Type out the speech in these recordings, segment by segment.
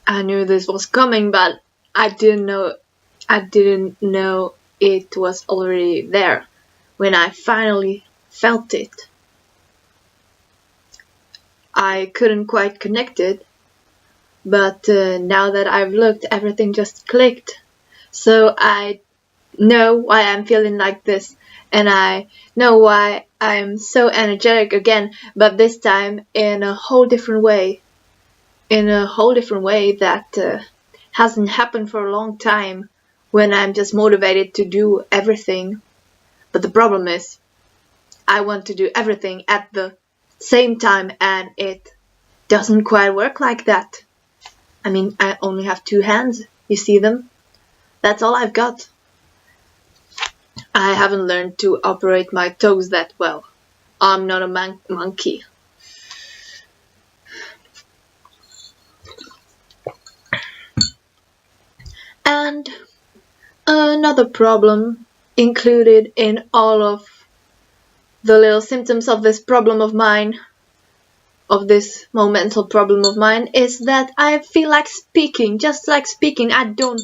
I knew this was coming, but I didn't know it was already there when I finally felt it. I couldn't quite connect it, but now that I've looked, everything just clicked. So I know why I'm feeling like this, and I know why I'm so energetic again, but this time in a whole different way. In a whole different way that hasn't happened for a long time, when I'm just motivated to do everything. But the problem is, I want to do everything at the same time, and it doesn't quite work like that. I mean, I only have 2 hands, you see them? That's all I've got. I haven't learned to operate my toes that well. I'm not a monkey. And another problem included in all of the little symptoms of this problem of mine, of this momental problem of mine, is that I feel like speaking, just like speaking. I don't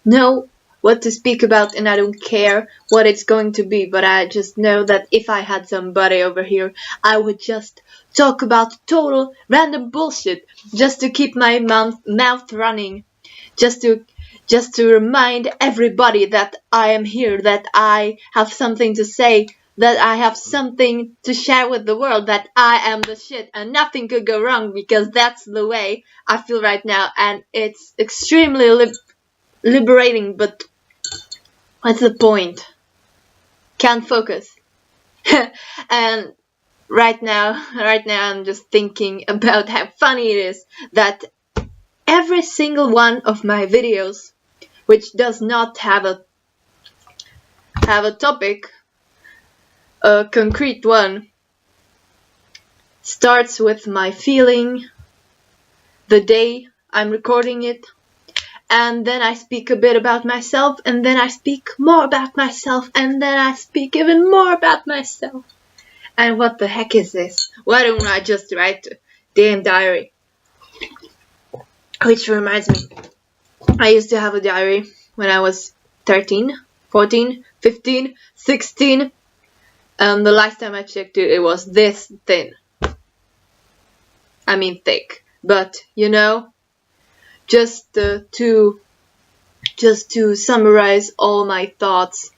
know what to speak about, and I don't care what it's going to be, but I just know that if I had somebody over here, I would just talk about total random bullshit, just to keep my mouth running, just to remind everybody that I am here, that I have something to say, that I have something to share with the world, that I am the shit and nothing could go wrong, because that's the way I feel right now, and it's extremely liberating, but what's the point? Can't focus. And right now I'm just thinking about how funny it is that every single one of my videos, which does not have a topic, a concrete one, starts with my feeling the day I'm recording it, and then I speak a bit about myself, and then I speak more about myself, and then I speak even more about myself. And what the heck is this? Why don't I just write a damn diary? Which reminds me, I used to have a diary when I was 13, 14, 15, 16. The last time I checked it, it was this thin. I mean thick. But, you know, just to summarize all my thoughts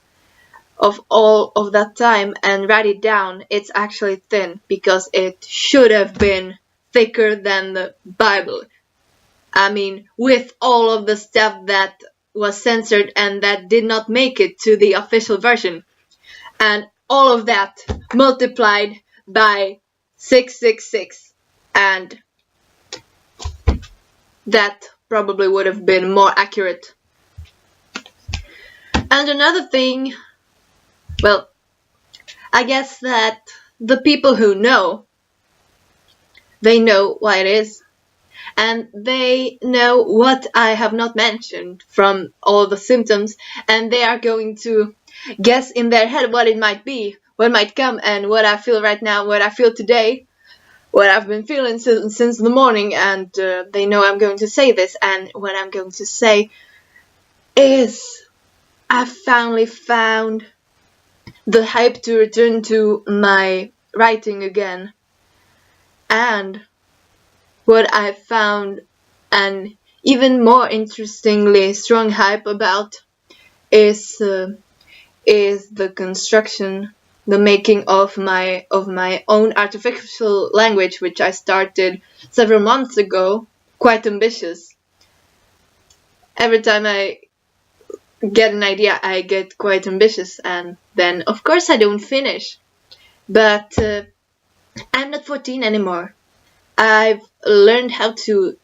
of all of that time and write it down, it's actually thin, because it should have been thicker than the Bible. I mean, with all of the stuff that was censored and that did not make it to the official version. And all of that multiplied by 666. And that probably would have been more accurate. And another thing, well, I guess that the people who know, they know what it is. And they know what I have not mentioned from all the symptoms, and they are going to guess in their head what it might be, what might come, and what I feel right now, what I feel today, what I've been feeling since the morning, and they know I'm going to say this, and what I'm going to say is I finally found the hype to return to my writing again. And what I found an even more interestingly strong hype about is the construction, the making of my own artificial language, which I started several months ago. Quite ambitious. Every time I get an idea, I get quite ambitious, and then of course I don't finish. But I'm not 14 anymore. I've learned how to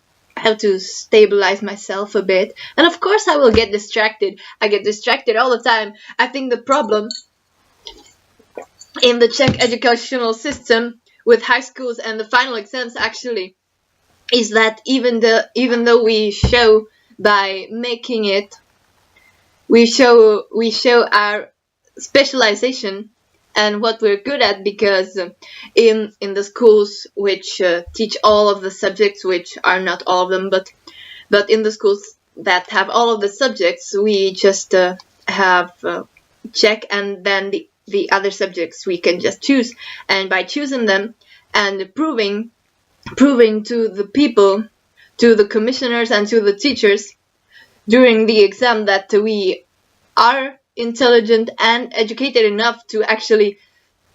stabilize myself a bit, and of course I will get distracted. I get distracted all the time. I think the problem in the Czech educational system with high schools and the final exams actually is that even though we show by making it, we show our specialization and what we're good at, because in the schools which teach all of the subjects, which are not all of them, but But in the schools that have all of the subjects, we just have check, and then the other subjects we can just choose. And by choosing them and proving to the people, to the commissioners and to the teachers during the exam that we are intelligent and educated enough to actually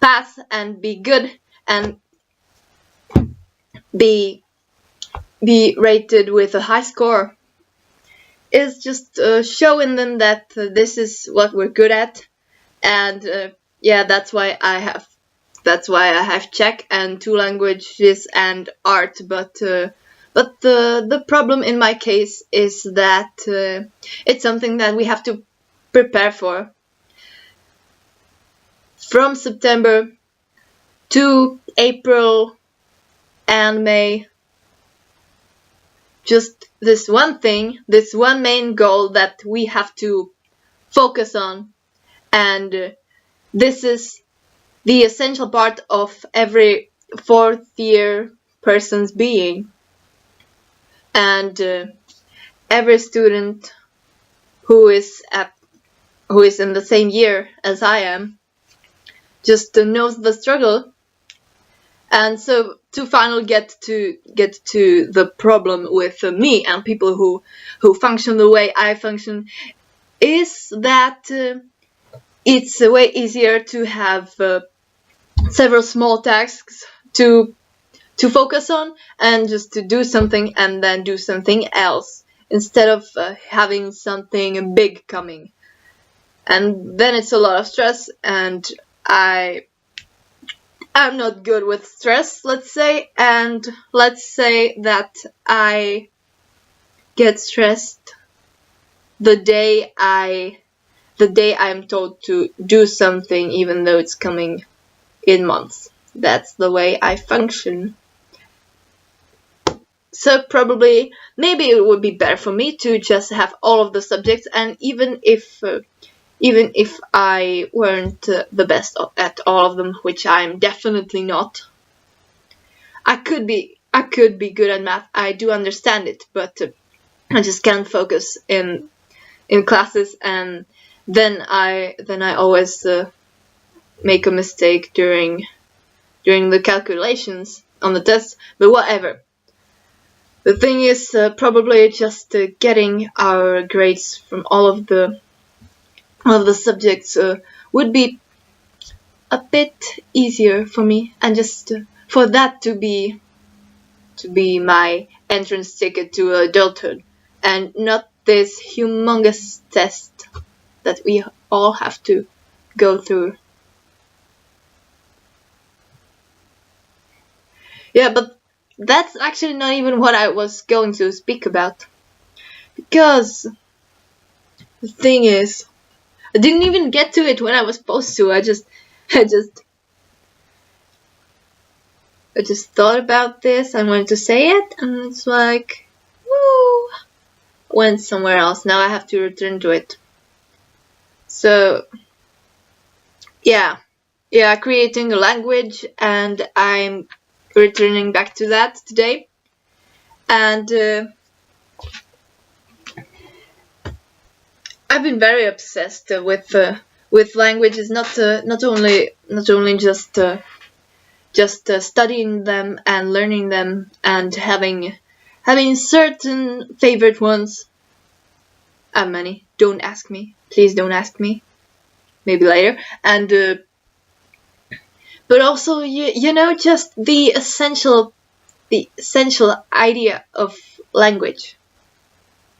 pass and be good and be rated with a high score, is just showing them that this is what we're good at. And yeah, that's why I have Czech and 2 languages and art. But the problem in my case is that it's something that we have to prepare for from September to April and May. Just this one thing, this one main goal that we have to focus on. And this is the essential part of every 4th year person's being. And every student who is in the same year as I am just knows the struggle. And so to finally get to the problem with me and people who function the way I function, is that it's way easier to have several small tasks to focus on, and just to do something and then do something else, instead of having something big coming. And then it's a lot of stress, and I'm not good with stress, let's say. And let's say that I get stressed the day I'm told to do something, even though it's coming in months. That's the way I function. So probably, maybe it would be better for me to just have all of the subjects, and even if I weren't the best at all of them, which I'm definitely not, I could be good at math. I do understand it, but I just can't focus in classes, and then I always make a mistake during the calculations on the test. But whatever. The thing is, probably just getting our grades from all of the subjects would be a bit easier for me, and just for that to be my entrance ticket to adulthood, and not this humongous test that we all have to go through. Yeah, but that's actually not even what I was going to speak about, because the thing is, I didn't even get to it when I was supposed to. I just thought about this. I wanted to say it, and it's like, woo, went somewhere else. Now I have to return to it. So, yeah, creating a language, and I'm returning back to that today. And I've been very obsessed with languages, not only just studying them and learning them and having certain favorite ones. I have many. Don't ask me. Please don't ask me. Maybe later. And but also, you know, just the essential idea of language,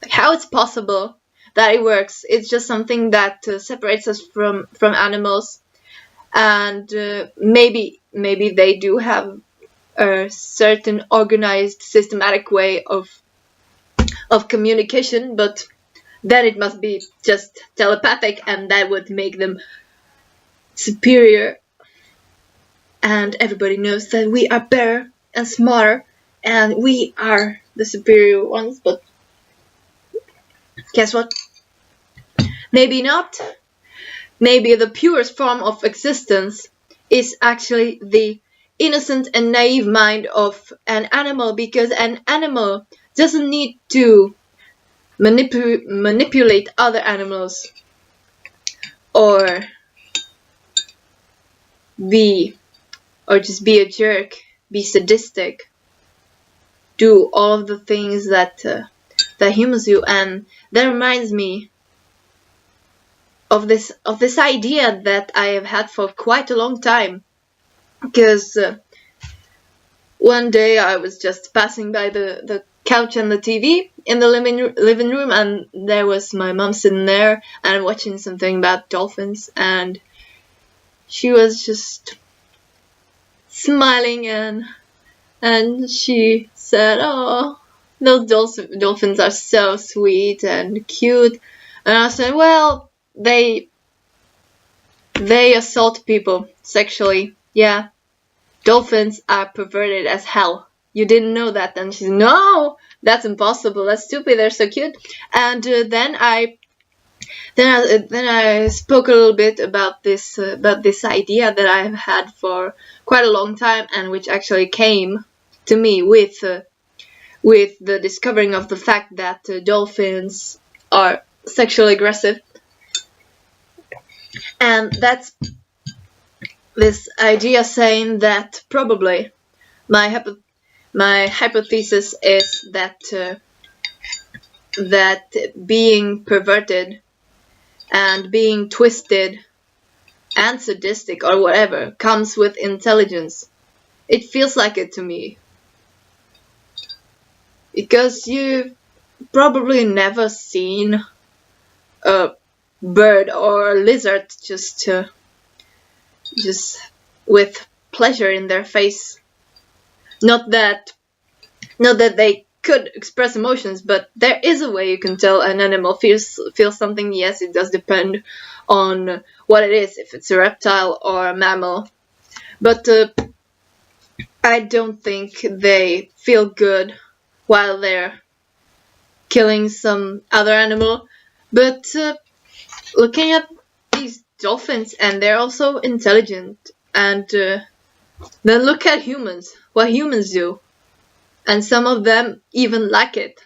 like how it's possible that it works. It's just something that separates us from animals, and maybe they do have a certain organized, systematic way of communication, but then it must be just telepathic, and that would make them superior. And everybody knows that we are better and smarter, and we are the superior ones. But guess what? Maybe not. Maybe the purest form of existence is actually the innocent and naive mind of an animal, because an animal doesn't need to manipulate other animals, or just be a jerk, be sadistic, do all of the things that humans do. And that reminds me of this idea that I have had for quite a long time, because one day I was just passing by the couch and the TV in the living room, and there was my mom sitting there and watching something about dolphins, and she was just smiling, and she said, "Oh, those dolphins are so sweet and cute." And I said, "Well, they assault people sexually. Yeah, dolphins are perverted as hell. You didn't know that?" And she said, "No, that's impossible. That's stupid. They're so cute." And then I spoke a little bit about this idea that I've had for quite a long time, and which actually came to me with the discovering of the fact that dolphins are sexually aggressive. And that's this idea saying that probably my hypothesis is that being perverted and being twisted and sadistic or whatever comes with intelligence. It feels like it to me. Because you've probably never seen a bird or a lizard just with pleasure in their face. Not that they could express emotions, but there is a way you can tell an animal feels something. Yes, it does depend on what it is, if it's a reptile or a mammal. But I don't think they feel good while they're killing some other animal. But looking at these dolphins, and they're also intelligent, and then look at humans, what humans do, and some of them even like it.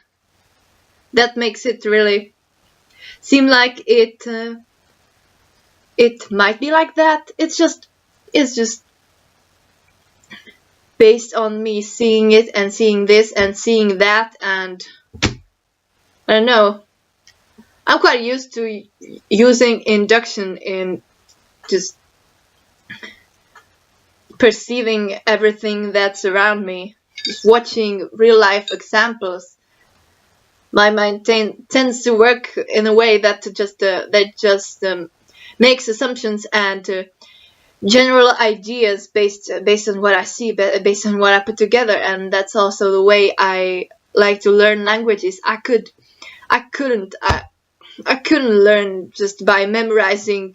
That makes it really seem like it might be like that. It's just based on me seeing it and seeing this and seeing that, and I don't know. I'm quite used to using induction in just perceiving everything that's around me, just watching real life examples. My mind tends to work in a way that just makes assumptions and general ideas based on what I see, based on what I put together, and that's also the way I like to learn languages. I couldn't learn just by memorizing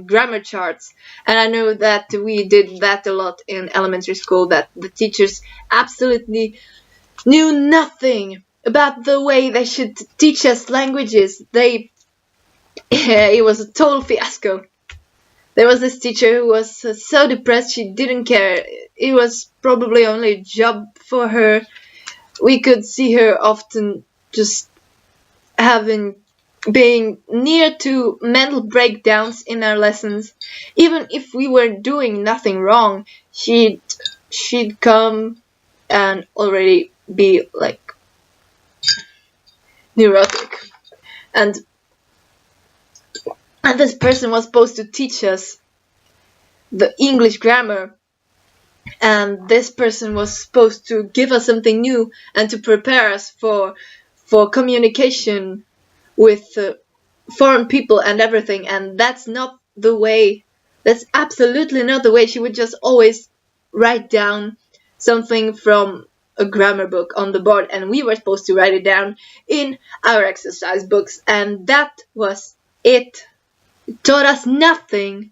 grammar charts, and I know that we did that a lot in elementary school. That the teachers absolutely knew nothing about the way they should teach us languages. It was a total fiasco. There was this teacher who was so depressed she didn't care. It was probably only a job for her. We could see her often just being near to mental breakdowns in our lessons. Even if we were doing nothing wrong, she'd come and already be like neurotic. And this person was supposed to teach us the English grammar, and this person was supposed to give us something new and to prepare us for communication with foreign people and everything. And that's not the way. That's absolutely not the way. She would just always write down something from a grammar book on the board, and we were supposed to write it down in our exercise books, and that was it. It taught us nothing.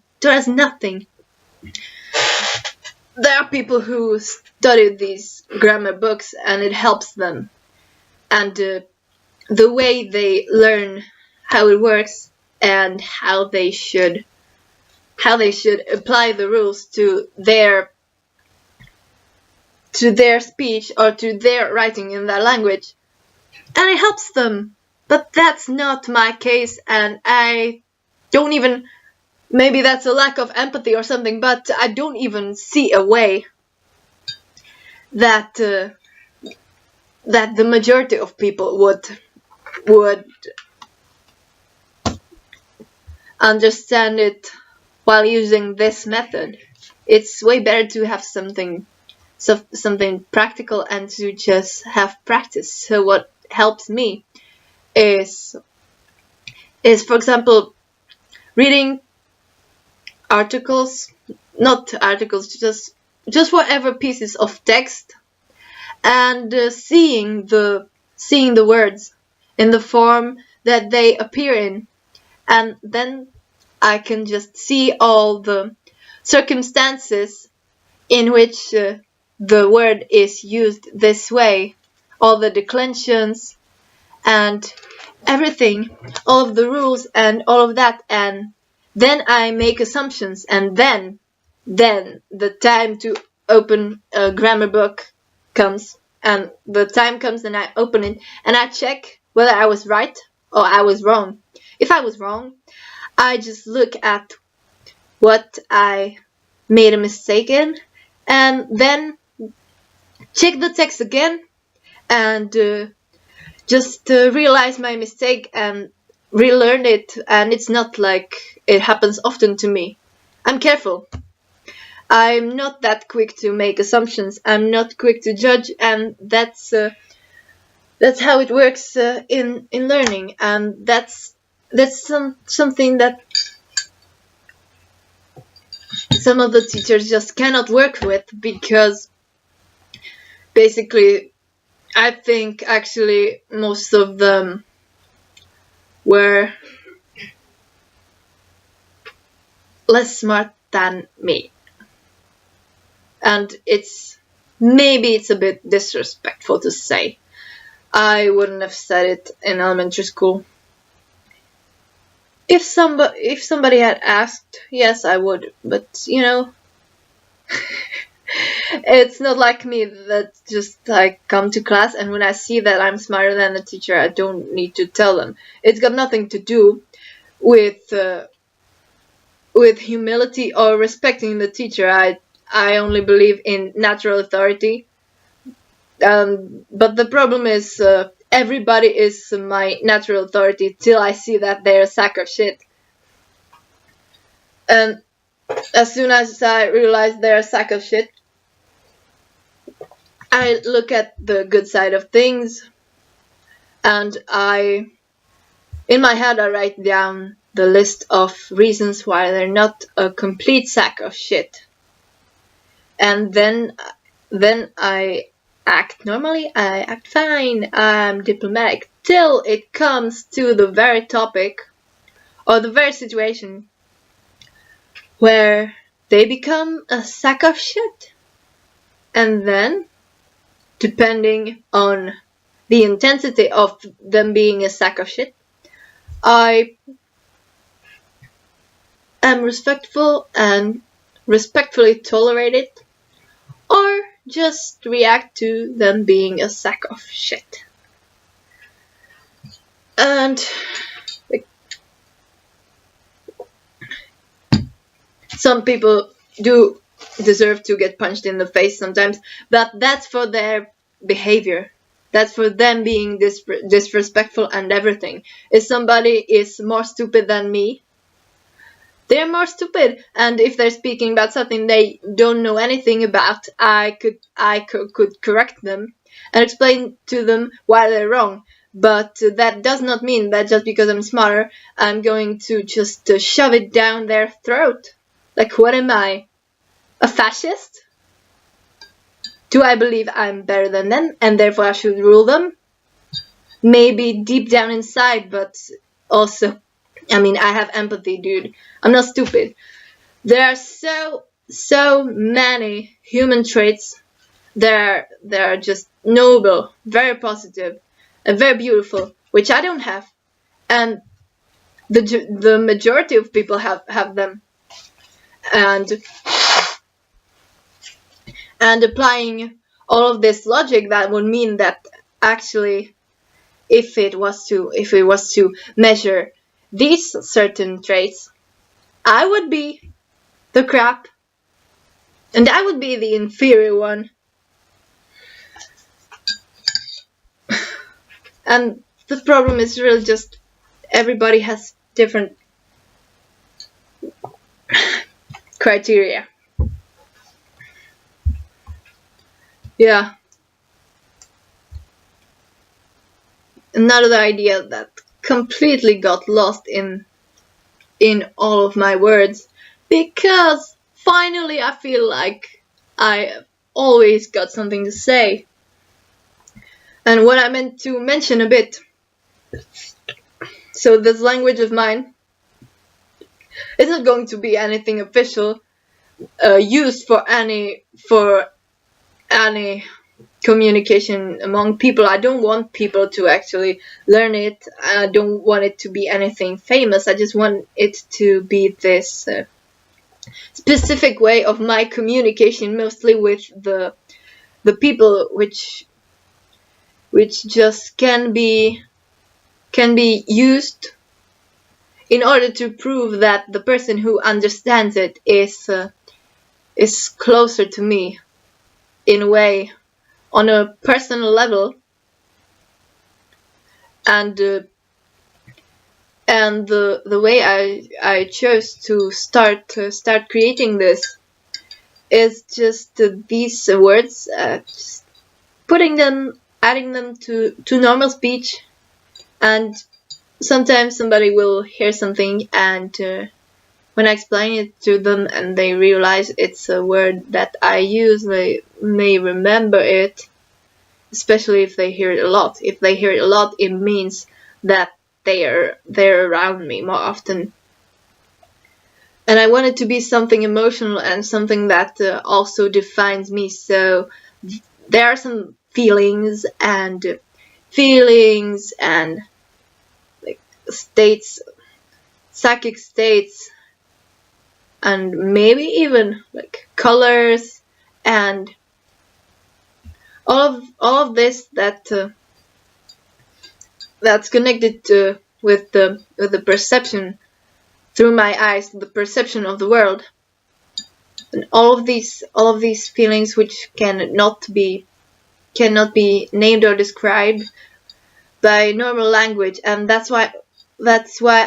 There are people who study these grammar books and it helps them, and the way they learn how it works and how they should apply the rules to their speech or to their writing in that language. and it helps them. But that's not my case, and I don't even, maybe that's a lack of empathy or something, but I don't even see a way that that the majority of people would understand it while using this method. It's way better to have something practical and to just have practice. So what helps me is for example reading articles, not articles, just whatever pieces of text, and seeing the words in the form that they appear in, and then I can just see all the circumstances in which the word is used this way, all the declensions and everything, all of the rules and all of that, and then I make assumptions, and then the time to open a grammar book comes, and the time comes and I open it and I check whether I was right or I was wrong. If I was wrong, I just look at what I made a mistake in, and then check the text again and just realize my mistake and relearn it. And it's not like it happens often to me. I'm careful. I'm not that quick to make assumptions. I'm not quick to judge, and that's how it works in learning. And that's something that some of the teachers just cannot work with, because basically I think actually most of them were less smart than me. And maybe it's a bit disrespectful to say. I wouldn't have said it in elementary school. If somebody had asked, yes, I would. But, you know, it's not like me that just come to class, and when I see that I'm smarter than the teacher, I don't need to tell them. It's got nothing to do with humility or respecting the teacher. I only believe in natural authority. But the problem is everybody is my natural authority till I see that they're a sack of shit. And as soon as I realize they're a sack of shit, I look at the good side of things, and in my head I write down the list of reasons why they're not a complete sack of shit. And then I act normally, I act fine, I'm diplomatic, till it comes to the very topic or the very situation where they become a sack of shit. And then, depending on the intensity of them being a sack of shit, I am respectful and respectfully tolerate it, or just react to them being a sack of shit. And some people do deserve to get punched in the face sometimes, but that's for their behavior. That's for them being disrespectful and everything. If somebody is more stupid than me, they're more stupid, and if they're speaking about something they don't know anything about, I could correct them and explain to them why they're wrong. But that does not mean that just because I'm smarter, I'm going to just shove it down their throat. Like, what am I? A fascist? Do I believe I'm better than them and therefore I should rule them? Maybe deep down inside, but also, I mean, I have empathy, dude. I'm not stupid. There are so many human traits that are just noble, very positive, and very beautiful, which I don't have. And the majority of people have them. And applying all of this logic, that would mean that actually if it was to measure these certain traits, I would be the crap, and I would be the inferior one. And the problem is really just everybody has different criteria. Yeah. Another idea that completely got lost in all of my words, because finally I feel like I always got something to say. And what I meant to mention a bit, so this language of mine is not going to be anything official, used for any communication among people. I don't want people to actually learn it. I don't want it to be anything famous. I just want it to be this specific way of my communication, mostly with the people, which just can be used in order to prove that the person who understands it is closer to me in a way, on a personal level. And the way I chose to start creating this is just these words, just adding them to normal speech. And sometimes somebody will hear something, and when I explain it to them and they realize it's a word that I use, they may remember it, especially if they hear it a lot. If they hear it a lot, it means that they're around me more often. And I want it to be something emotional and something that also defines me. So there are some feelings and like states, psychic states, and maybe even like colors and all of this that's connected with the perception through my eyes, the perception of the world, and all of these feelings which cannot be named or described by normal language. And that's why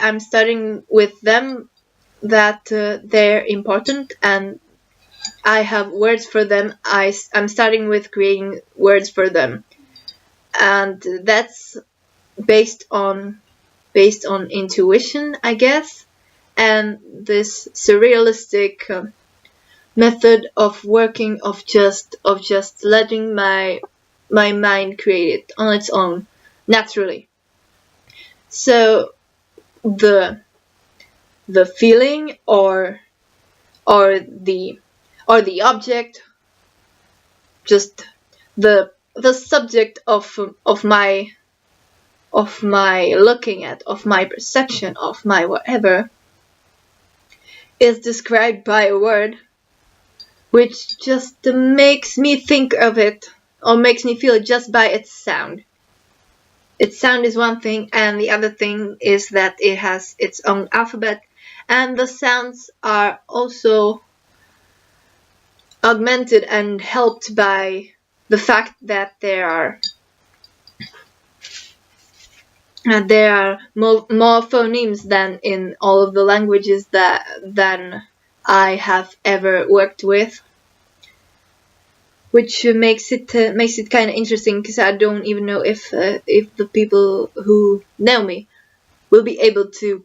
I'm starting with them, that they're important and I have words for them. I'm starting with creating words for them, and that's based on intuition, I guess, and this surrealistic method of working, of just letting my mind create it on its own naturally. So the feeling or the object, just the subject of my looking at, of my perception, of my whatever, is described by a word which just makes me think of it, or makes me feel it just by its sound. Its sound is one thing, and the other thing is that it has its own alphabet, and the sounds are also augmented and helped by the fact that there are more phonemes than in all of the languages than I have ever worked with, which makes it kind of interesting, because I don't even know if the people who know me will be able to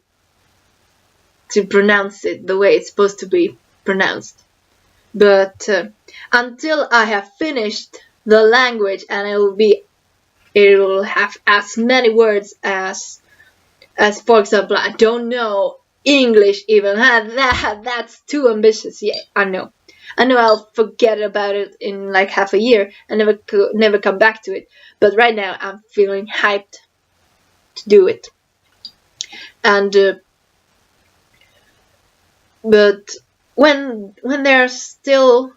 pronounce it the way it's supposed to be pronounced. But until I have finished the language, and it will have as many words as for example, I don't know English even. That's too ambitious. Yeah, I know I'll forget about it in like half a year and never come back to it. But right now I'm feeling hyped to do it. And but when there are still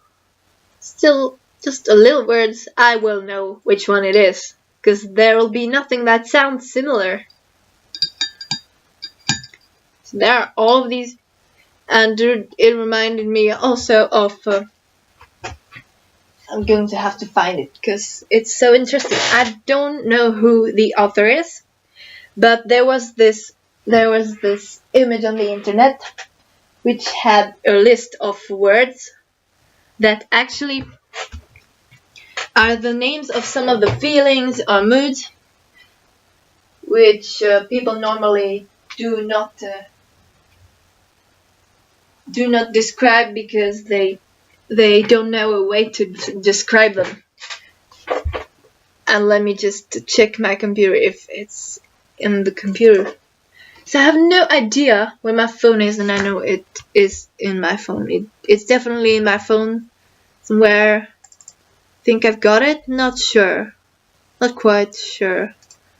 just a little words, I will know which one it is, because there will be nothing that sounds similar. So there are all of these, and it reminded me also of. I'm going to have to find it because it's so interesting. I don't know who the author is, but there was this image on the internet which had a list of words that actually are the names of some of the feelings or moods which people normally do not describe because they don't know a way to describe them. And let me just check my computer if it's in the computer. So I have no idea where my phone is, and I know it is in my phone. It's definitely in my phone somewhere. Think I've got it? Not sure. Not quite sure.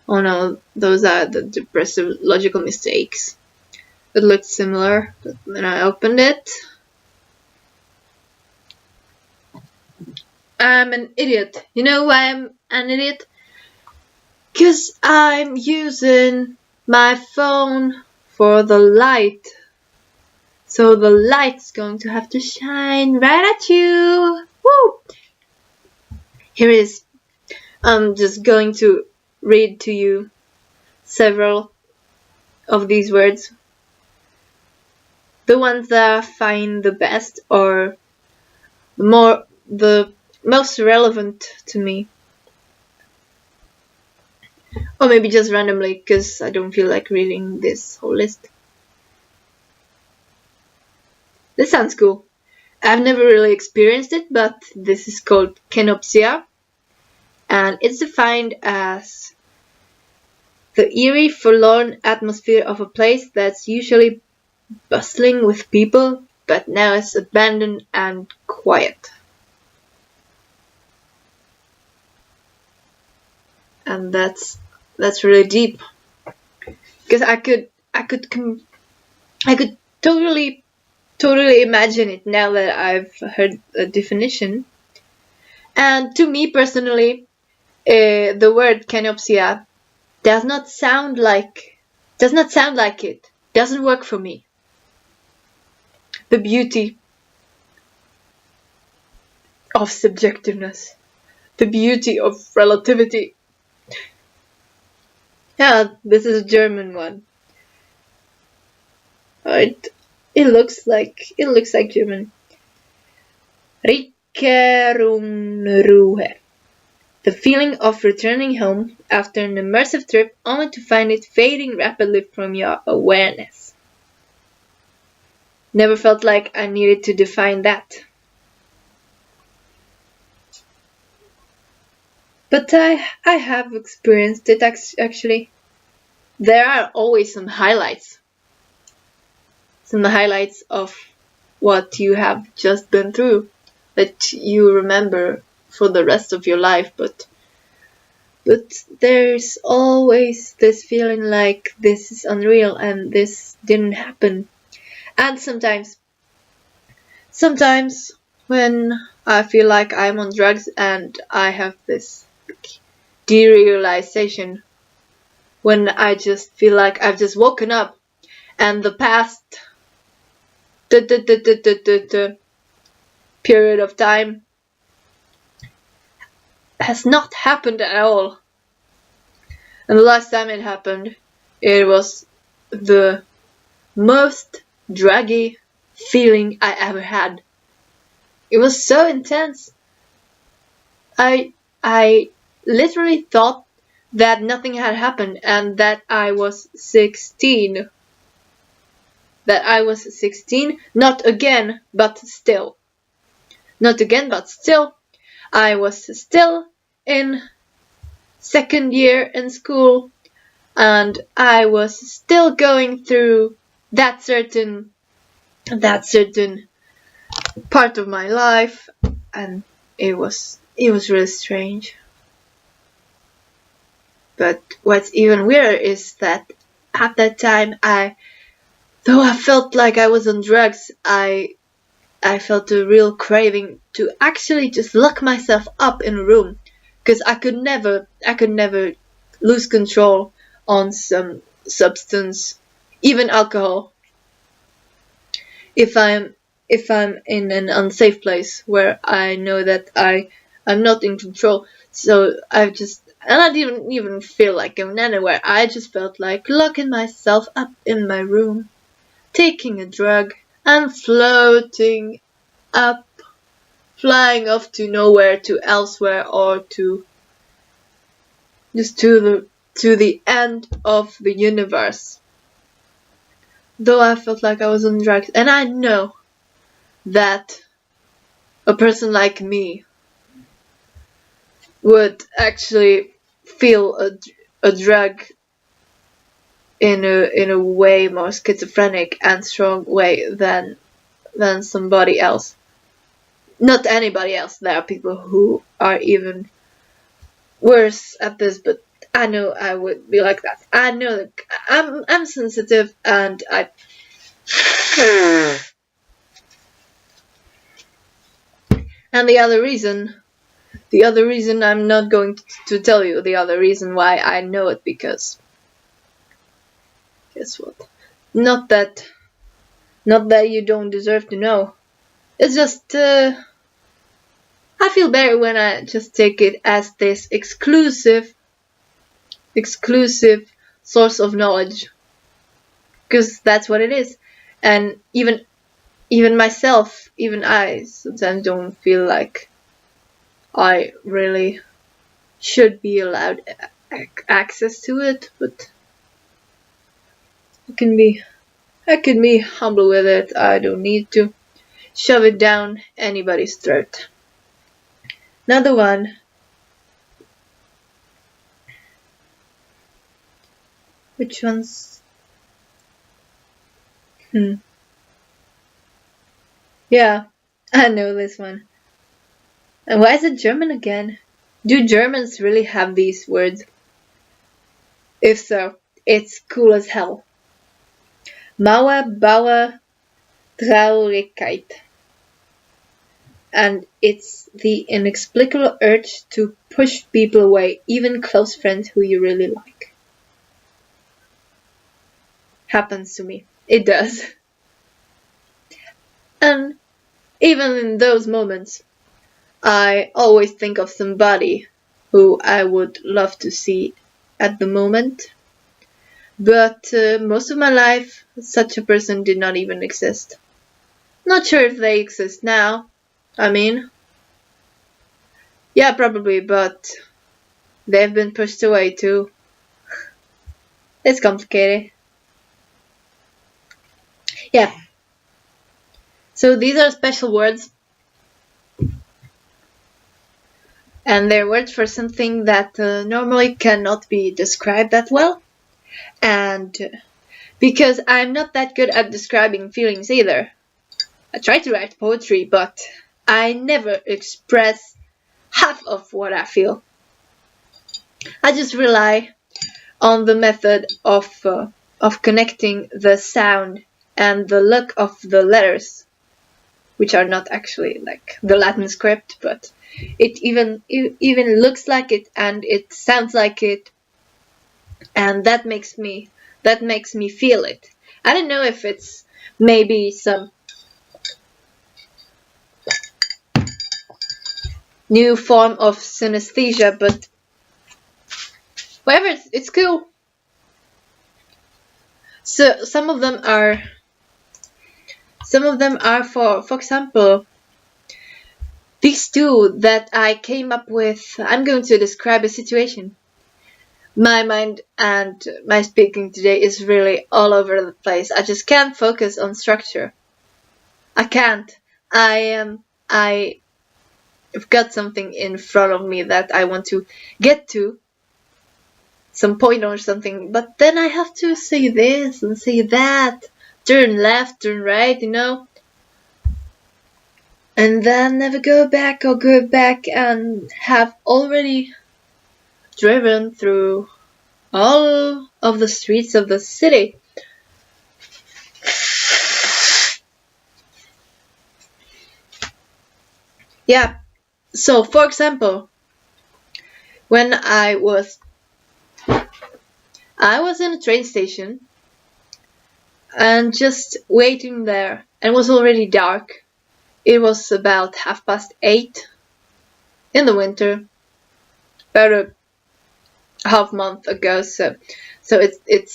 Oh no, those are the depressive logical mistakes. It looked similar, but then I opened it. I'm an idiot. You know why I'm an idiot? Because I'm using my phone for the light. So the light's going to have to shine right at you. Woo! Here it is. I'm just going to read to you several of these words. The ones that I find the best or the most relevant to me. Or maybe just randomly, because I don't feel like reading this whole list. This sounds cool. I've never really experienced it, but this is called kenopsia. And it's defined as the eerie, forlorn atmosphere of a place that's usually bustling with people, but now is abandoned and quiet. And that's really deep, because I could totally imagine it now that I've heard a definition. And to me personally, the word kenopsia does not sound like it. Doesn't work for me. The beauty of subjectiveness, the beauty of relativity. Yeah, this is a German one. It looks like German. Rückkehrunruhe. The feeling of returning home after an immersive trip only to find it fading rapidly from your awareness. Never felt like I needed to define that. But I have experienced it actually. There are always some highlights. Some highlights of what you have just been through that you remember for the rest of your life, but there's always this feeling like this is unreal and this didn't happen. And sometimes when I feel like I'm on drugs and I have this derealization, when I just feel like I've just woken up and the past period of time has not happened at all. And the last time it happened, it was the most druggy feeling I ever had. It was so intense. I literally thought that nothing had happened and that I was 16. That I was 16, not again, but still. Not again, but still. I was still in second year in school, and I was still going through that certain part of my life, and it was really strange. But what's even weirder is that at that time, though I felt like I was on drugs, I felt a real craving to actually just lock myself up in a room, because I could never lose control on some substance, even alcohol, if I'm in an unsafe place where I know that I'm not in control. So I didn't even feel like going anywhere. I just felt like locking myself up in my room, taking a drug, and floating up, flying off to nowhere, to elsewhere, or to just to the end of the universe. Though I felt like I was on drugs, and I know that a person like me would actually feel a drug in a way more schizophrenic and strong way than somebody else. Not anybody else. There are people who are even worse at this, but I know I would be like that. I know that I'm sensitive, and I and the other reason I'm not going to tell you the other reason why I know it, because guess what? Not that you don't deserve to know. It's just I feel better when I just take it as this exclusive source of knowledge, because that's what it is. And even myself, even I sometimes don't feel like I really should be allowed access to it, but I can be humble with it. I don't need to shove it down anybody's throat. Another one. Which one's? Yeah, I know this one. And why is it German again? Do Germans really have these words? If so, it's cool as hell. Mauer, Bauer, Traurigkeit. And it's the inexplicable urge to push people away, even close friends who you really like. Happens to me. It does. And even in those moments, I always think of somebody who I would love to see at the moment. But most of my life, such a person did not even exist. Not sure if they exist now. I mean, yeah, probably, but they've been pushed away too. It's complicated. Yeah. So these are special words. And they're words for something that normally cannot be described that well. And because I'm not that good at describing feelings either. I try to write poetry, but I never express half of what I feel. I just rely on the method of connecting the sound and the look of the letters, which are not actually like the Latin script, but it even looks like it and it sounds like it, and that makes me feel it. I don't know if it's maybe some new form of synesthesia, but whatever, it's cool. So some of them are for example, these two that I came up with. I'm going to describe a situation. My mind and my speaking today is really all over the place. I just can't focus on structure. I can't. I've got something in front of me that I want to get to, some point or something, but then I have to say this and say that, turn left, turn right, and then never go back or go back and have already driven through all of the streets of the city. Yeah, so for example, when I was in a train station and just waiting there, and it was already dark. It was about 8:30 in the winter, about a half month ago, so it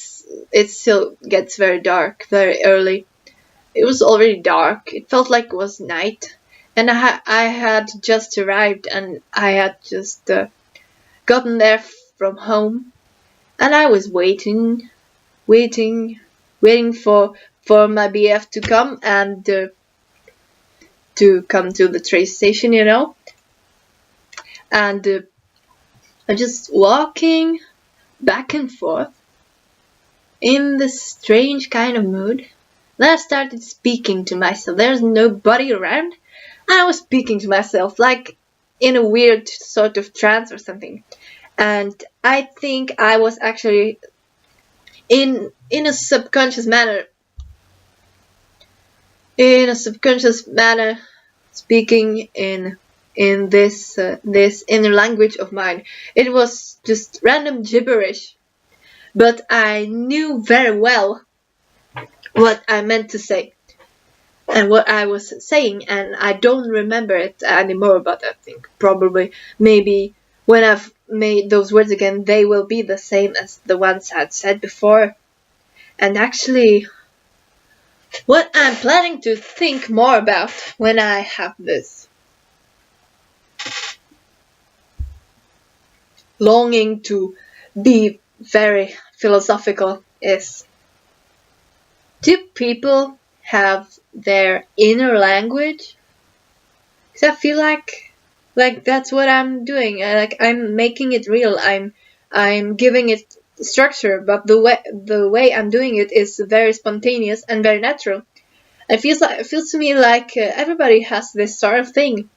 still gets very dark very early. It was already dark. It felt like it was night, and I had just arrived, and I had just gotten there from home, and I was waiting for my BF to come and to come to the train station, and I'm just walking back and forth in this strange kind of mood. Then I started speaking to myself. There's nobody around. I was speaking to myself, like in a weird sort of trance or something. And I think I was actually in a subconscious manner, speaking in this inner language of mine. It was just random gibberish, but I knew very well what I meant to say and what I was saying, and I don't remember it anymore, but I think probably maybe when I've made those words again, they will be the same as the ones I'd said before. And actually, what I'm planning to think more about when I have this longing to be very philosophical is, do people have their inner language? Because I feel like that's what I'm doing. Like I'm making it real. I'm giving it structure, but the way I'm doing it is very spontaneous and very natural. It feels to me like everybody has this sort of thing,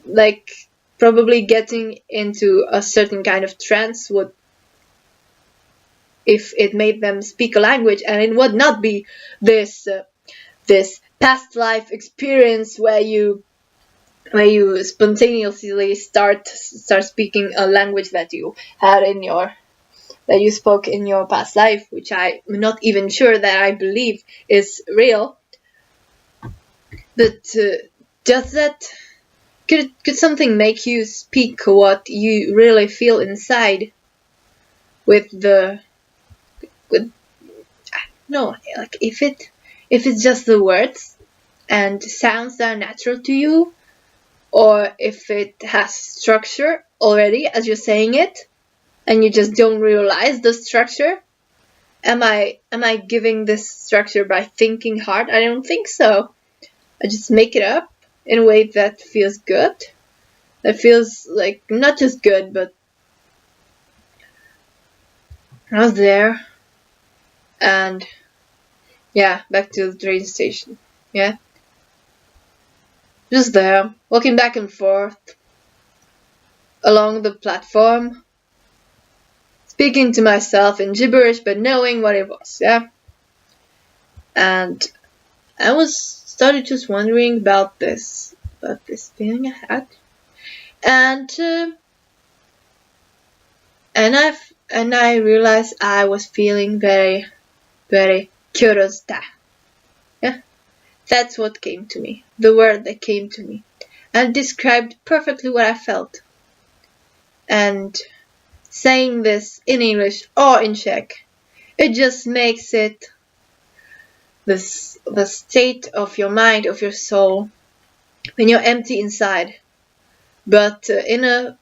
like probably getting into a certain kind of trance would, if it made them speak a language, and it would not be this past life experience where you spontaneously start speaking a language that you had that you spoke in your past life, which I'm not even sure that I believe is real. But does that could something make you speak what you really feel inside with no, like if it's just the words and sounds that are natural to you, or if it has structure already as you're saying it and you just don't realize the structure. Am I giving this structure by thinking hard? I don't think so. I just make it up in a way that feels good. That feels like not just good, but I was there. And yeah, back to the train station. Yeah. Just there, walking back and forth along the platform, speaking to myself in gibberish, but knowing what it was, yeah. And I started just wondering about this feeling I had, and I realized I was feeling very, very curious. Yeah, that's what came to me. The word that came to me, and described perfectly what I felt. And saying this in English or in Czech, it just makes it the state of your mind, of your soul, when you're empty inside, but in a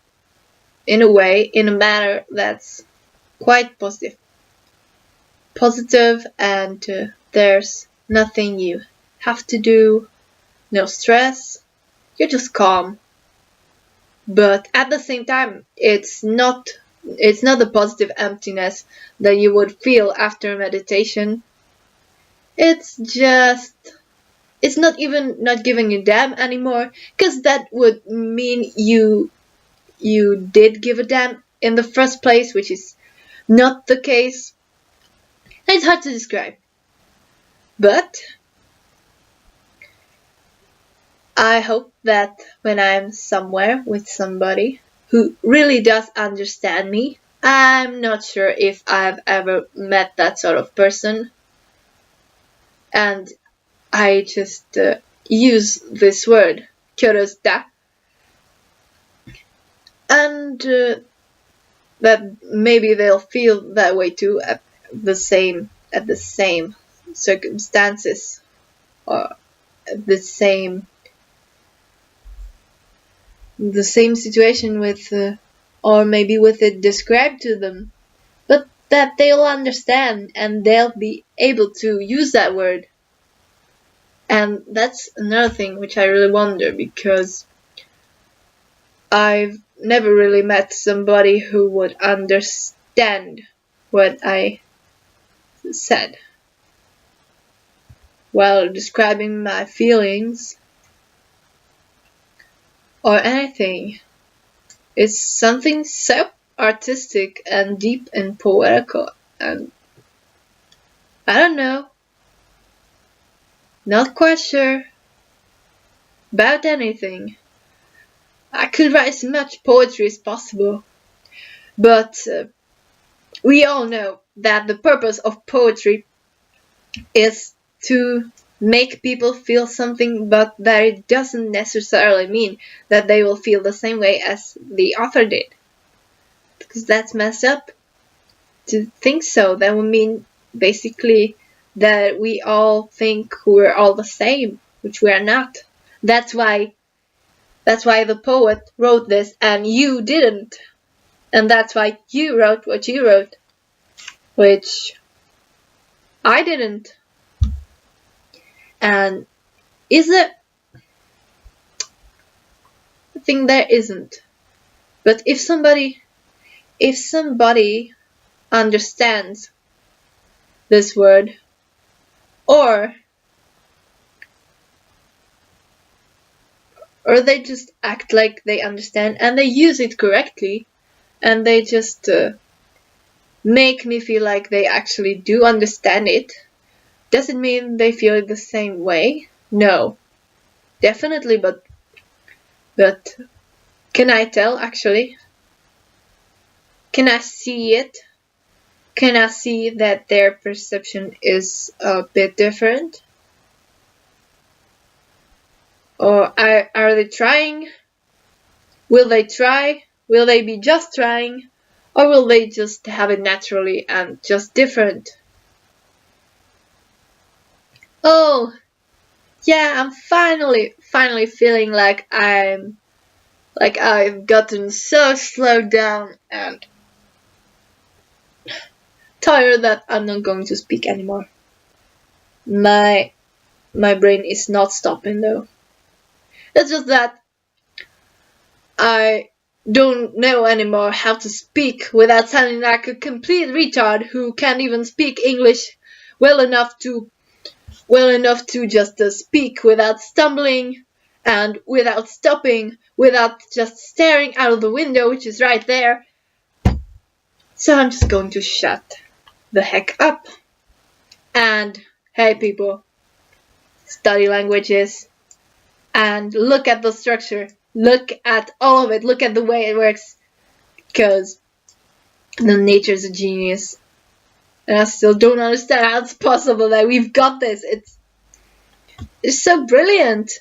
way, in a manner that's quite positive, and there's nothing you have to do, no stress, you're just calm. But at the same time, it's not the positive emptiness that you would feel after meditation. It's not even not giving a damn anymore, because that would mean you did give a damn in the first place, which is not the case. It's hard to describe, but I hope that when I'm somewhere with somebody who really does understand me. I'm not sure if I've ever met that sort of person, and I just use this word, körösta, and that maybe they'll feel that way too at the same circumstances, or at the same situation with, or maybe with it described to them, but that they'll understand and they'll be able to use that word. And that's another thing which I really wonder, because I've never really met somebody who would understand what I said while describing my feelings or anything. It's something so artistic and deep and poetical, and I don't know, not quite sure about anything. I could write as much poetry as possible, but we all know that the purpose of poetry is to make people feel something, but that it doesn't necessarily mean that they will feel the same way as the author did. Because that's messed up to think so. That would mean basically that we all think we're all the same, which we are not. That's why the poet wrote this and you didn't. And that's why you wrote what you wrote, which I didn't. And is it? I think there isn't. But if somebody understands this word, or they just act like they understand and they use it correctly, and they just make me feel like they actually do understand it, does it mean they feel it the same way? No, definitely, but can I tell actually? Can I see it? Can I see that their perception is a bit different? Or are they trying? Will they try? Will they be just trying? Or will they just have it naturally and just different? Oh, yeah, I'm finally feeling like I've gotten so slowed down and tired that I'm not going to speak anymore. My brain is not stopping though. It's just that I don't know anymore how to speak without sounding like a complete retard who can't even speak English well enough to just speak without stumbling and without stopping, without just staring out of the window, which is right there. So I'm just going to shut the heck up. And hey people, study languages and look at the structure, look at all of it, look at the way it works, because the nature's a genius, and I still don't understand how it's possible that we've got this. It's so brilliant.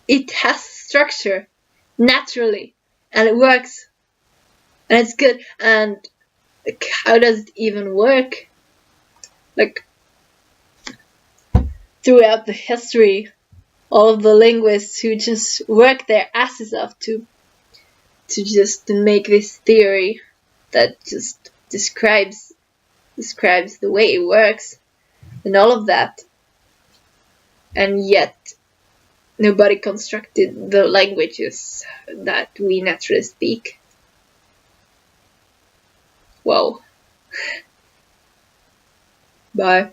It has structure naturally, and it works, and it's good. And how does it even work? Like, throughout the history, all of the linguists who just work their asses off to just make this theory that just describes the way it works and all of that, and yet nobody constructed the languages that we naturally speak. Whoa. Bye.